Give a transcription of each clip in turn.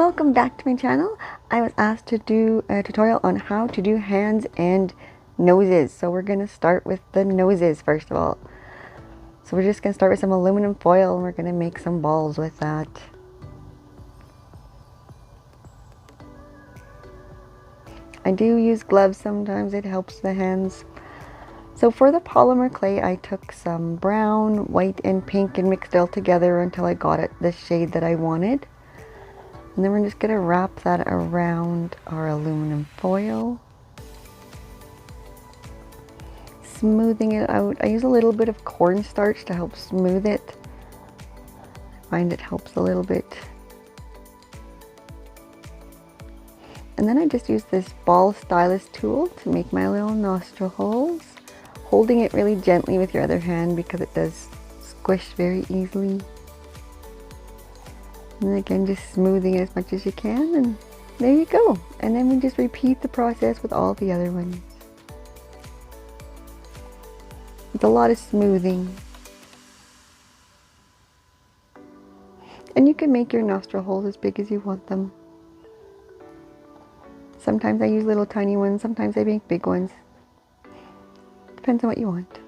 Welcome back to my channel. I was asked to do a tutorial on how to do hands and noses. So we're going to start with the noses first of all. So we're just going to start with some aluminum foil and we're going to make some balls with that. I do use gloves sometimes, it helps the hands. So for the polymer clay, I took some brown, white, and pink and mixed it all together until I got it the shade that I wanted. And then we're just going to wrap that around our aluminum foil. Smoothing it out. I use a little bit of cornstarch to help smooth it. I find it helps a little bit. And then I just use this ball stylus tool to make my little nostril holes. Holding it really gently with your other hand because it does squish very easily. And then again, just smoothing it as much as you can, and there you go. And then we just repeat the process with all the other ones. It's a lot of smoothing. And you can make your nostril holes as big as you want them. Sometimes I use little tiny ones, sometimes I make big ones. Depends on what you want.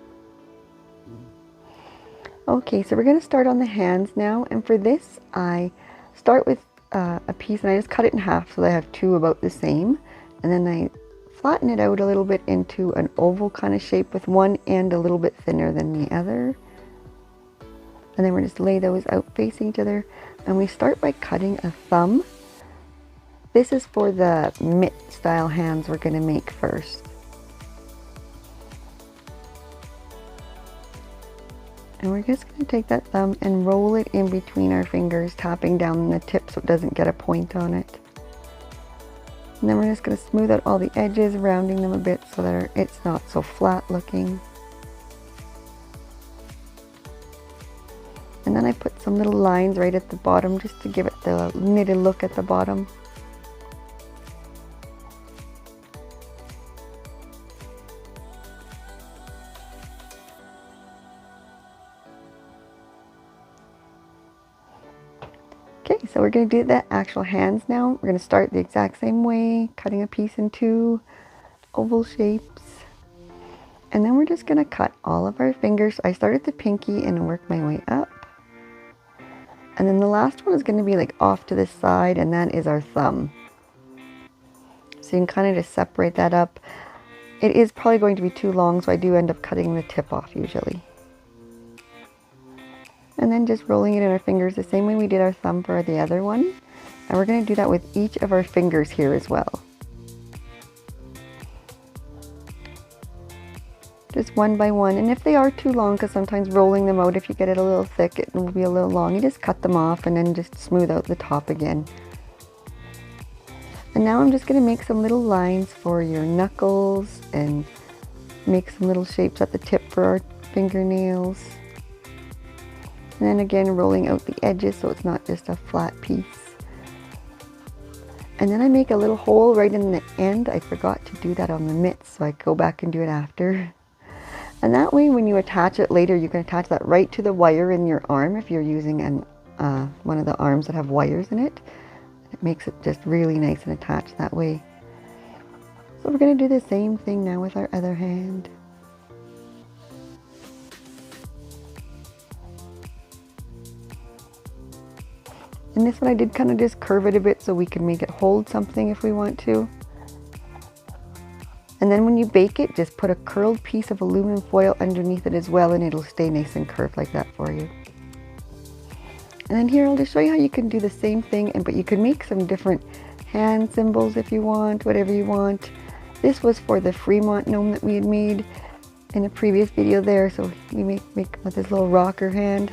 Okay, so we're going to start on the hands now, and for this I start with a piece and I just cut it in half so that I have two about the same, and then I flatten it out a little bit into an oval kind of shape with one end a little bit thinner than the other. And then we're just lay those out facing each other, and we start by cutting a thumb. This is for the mitt style hands we're going to make first. And we're just going to take that thumb and roll it in between our fingers, tapping down the tip so it doesn't get a point on it. And then we're just going to smooth out all the edges, rounding them a bit so that it's not so flat looking. And then I put some little lines right at the bottom just to give it the knitted look at the bottom. Okay, so we're going to do the actual hands now. We're going to start the exact same way, cutting a piece in two oval shapes. And then we're just going to cut all of our fingers. I start at the pinky and work my way up. And then the last one is going to be like off to the side, and that is our thumb. So you can kind of just separate that up. It is probably going to be too long, so I do end up cutting the tip off usually. And then just rolling it in our fingers the same way we did our thumb for the other one. And we're going to do that with each of our fingers here as well. Just one by one. And if they are too long, because sometimes rolling them out, if you get it a little thick, it will be a little long. You just cut them off and then just smooth out the top again. And now I'm just going to make some little lines for your knuckles and make some little shapes at the tip for our fingernails. And then again, rolling out the edges so it's not just a flat piece. And then I make a little hole right in the end. I forgot to do that on the mitts, so I go back and do it after. And that way, when you attach it later, you can attach that right to the wire in your arm if you're using one of the arms that have wires in it. It makes it just really nice and attached that way. So we're going to do the same thing now with our other hand. And this one I did kind of just curve it a bit so we can make it hold something if we want to. And then when you bake it, just put a curled piece of aluminum foil underneath it as well, and it'll stay nice and curved like that for you. And then here I'll just show you how you can do the same thing, but you can make some different hand symbols if you want, whatever you want. This was for the Fremont gnome that we had made in a previous video there, so we make with this little rocker hand.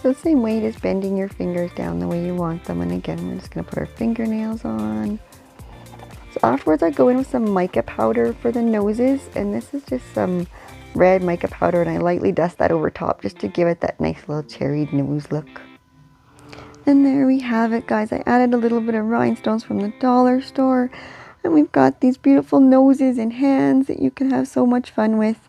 So the same way, just bending your fingers down the way you want them. And again, we're just going to put our fingernails on. So afterwards I go in with some mica powder for the noses. And this is just some red mica powder, and I lightly dust that over top just to give it that nice little cherried nose look. And there we have it, guys. I added a little bit of rhinestones from the dollar store. And we've got these beautiful noses and hands that you can have so much fun with.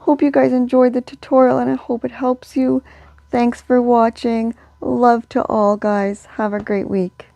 Hope you guys enjoyed the tutorial and I hope it helps you. Thanks for watching. Love to all, guys. Have a great week.